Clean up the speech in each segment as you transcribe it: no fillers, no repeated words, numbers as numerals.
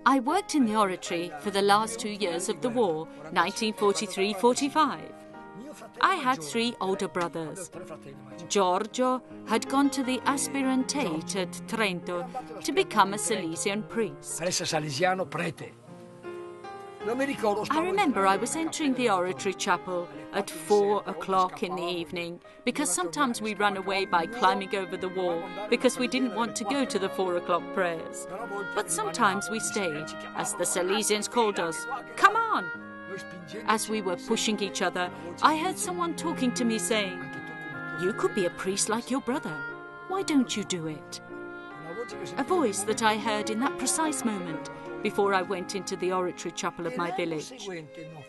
I worked in the oratory for the last 2 years of the war, 1943-45. I had 3 older brothers. Giorgio had gone to the aspirantate at Trento to become a Salesian priest. I remember I was entering the oratory chapel at 4 o'clock in the evening, because sometimes we ran away by climbing over the wall because we didn't want to go to the 4 o'clock prayers. But sometimes we stayed, as the Salesians called us. Come on! As we were pushing each other, I heard someone talking to me saying, "You could be a priest like your brother. Why don't you do it?" A voice that I heard in that precise moment before I went into the oratory chapel of my village.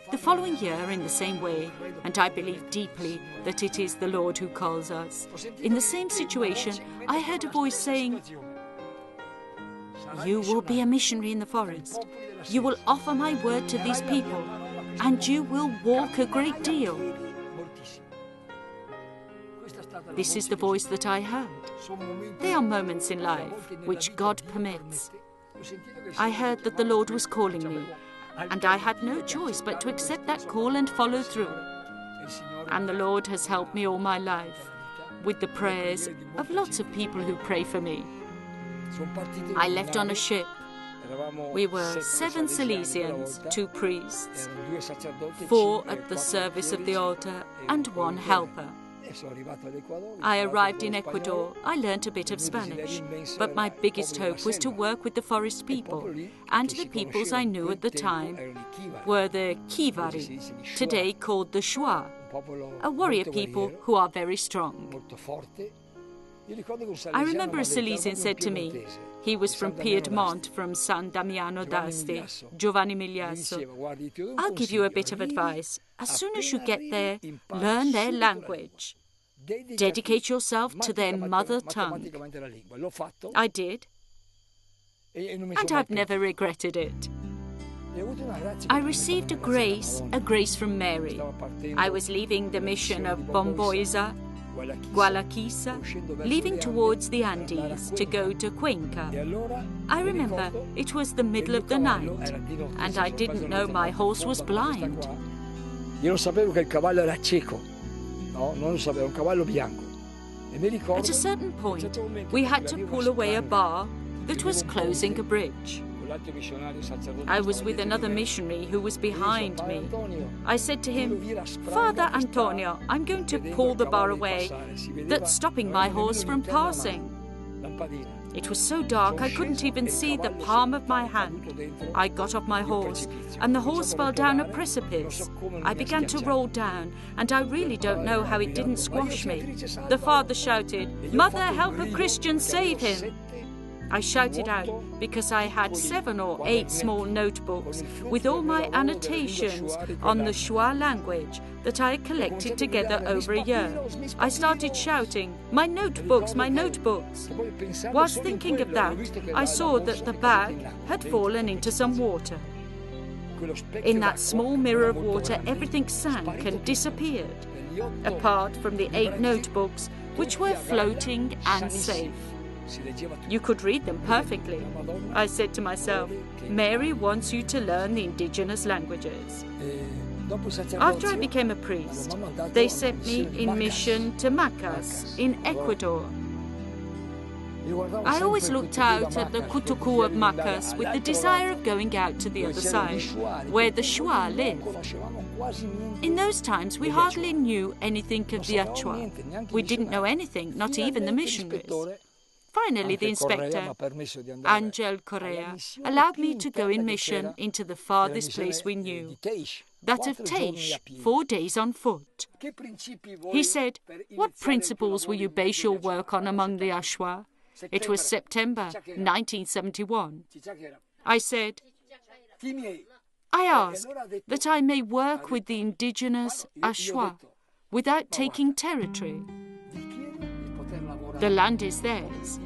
The following year, in the same way, and I believe deeply that it is the Lord who calls us, in the same situation, I heard a voice saying, "You will be a missionary in the forest. You will offer my word to these people, and you will walk a great deal." This is the voice that I heard. There are moments in life which God permits. I heard that the Lord was calling me, and I had no choice but to accept that call and follow through. And the Lord has helped me all my life, with the prayers of lots of people who pray for me. I left on a ship. We were 7 Salesians, 2 priests, 4 at the service of the altar, and 1 helper. I arrived in Ecuador. I learnt a bit of Spanish, but my biggest hope was to work with the forest people, and the peoples I knew at the time were the Kivari, today called the Shwa, a warrior people who are very strong. I remember a Salesian said to me, he was from Piedmont, from San Damiano d'Asti, Giovanni Migliasso, "I'll give you a bit of advice. As soon as you get there, learn their language. Dedicate yourself to their mother tongue." I did, and I've never regretted it. I received a grace from Mary. I was leaving the mission of Bomboiza, Gualaquisa, leaving towards the Andes to go to Cuenca. I remember it was the middle of the night, and I didn't know my horse was blind. At a certain point, we had to pull away a bar that was closing a bridge. I was with another missionary who was behind me. I said to him, "Father Antonio, I'm going to pull the bar away that's stopping my horse from passing." It was so dark I couldn't even see the palm of my hand. I got off my horse, and the horse fell down a precipice. I began to roll down, and I really don't know how it didn't squash me. The father shouted, "Mother, help a Christian, save him!" I shouted out because I had 7 or 8 small notebooks with all my annotations on the Shwa language that I had collected together over a year. I started shouting, "My notebooks, my notebooks!" Whilst thinking of that, I saw that the bag had fallen into some water. In that small mirror of water, everything sank and disappeared, apart from the 8 notebooks, which were floating and safe. You could read them perfectly. I said to myself, Mary wants you to learn the indigenous languages. After I became a priest, they sent me in mission to Macas in Ecuador. I always looked out at the Kutuku of Macas with the desire of going out to the other side, where the Shwa live. In those times, we hardly knew anything of the Achua. We didn't know anything, not even the missionaries. Finally, the inspector, Angel Correa, allowed me to go in mission into the farthest place we knew, that of Teish, 4 days on foot. He said, "What principles will you base your work on among the Ashwa?" It was September 1971. I said, "I ask that I may work with the indigenous Ashwa without taking territory. The land is theirs.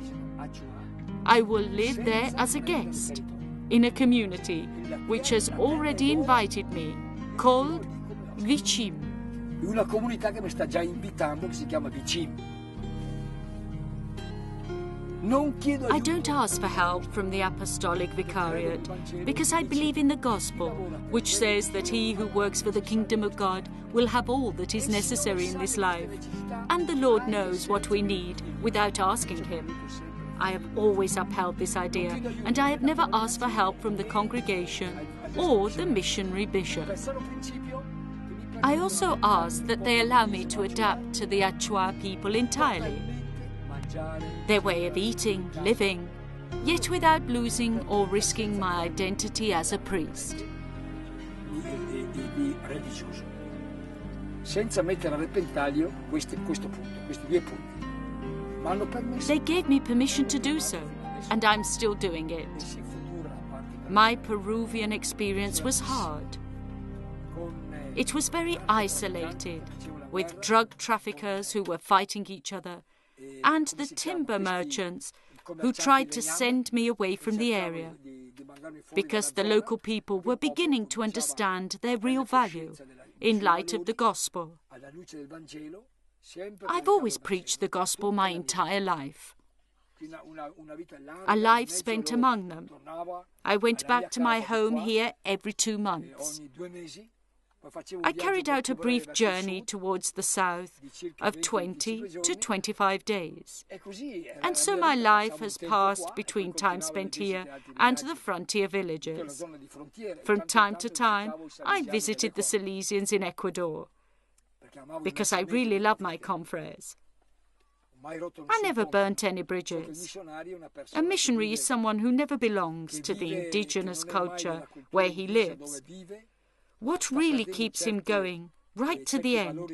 I will live there as a guest in a community which has already invited me, called Vicim." Una comunità che mi sta già invitando, che si chiama Vicim. I don't ask for help from the Apostolic Vicariate because I believe in the Gospel, which says that he who works for the kingdom of God will have all that is necessary in this life. And the Lord knows what we need without asking him. I have always upheld this idea, and I have never asked for help from the congregation or the missionary bishop. I also ask that they allow me to adapt to the Achua people entirely. Their way of eating, living, yet without losing or risking my identity as a priest. They gave me permission to do so, and I'm still doing it. My Peruvian experience was hard. It was very isolated, with drug traffickers who were fighting each other, and the timber merchants who tried to send me away from the area, because the local people were beginning to understand their real value in light of the gospel. I've always preached the gospel my entire life. A life spent among them. I went back to my home here every 2 months. I carried out a brief journey towards the south of 20 to 25 days. And so my life has passed between time spent here and the frontier villages. From time to time, I visited the Salesians in Ecuador, because I really love my confreres. I never burnt any bridges. A missionary is someone who never belongs to the indigenous culture where he lives. What really keeps him going, right to the end,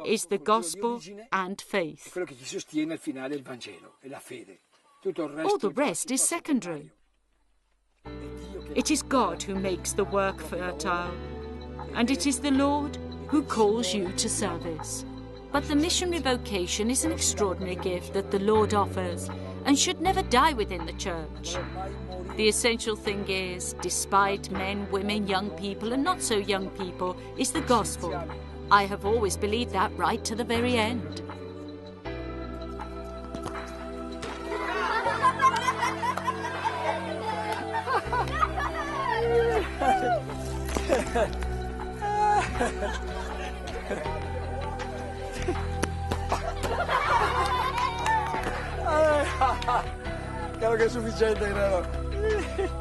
is the gospel and faith. All the rest is secondary. It is God who makes the work fertile, and it is the Lord who calls you to service. But the missionary vocation is an extraordinary gift that the Lord offers and should never die within the church. The essential thing is, despite men, women, young people and not so young people, is the gospel. I have always believed that right to the very end. Creo che è sufficiente, creo.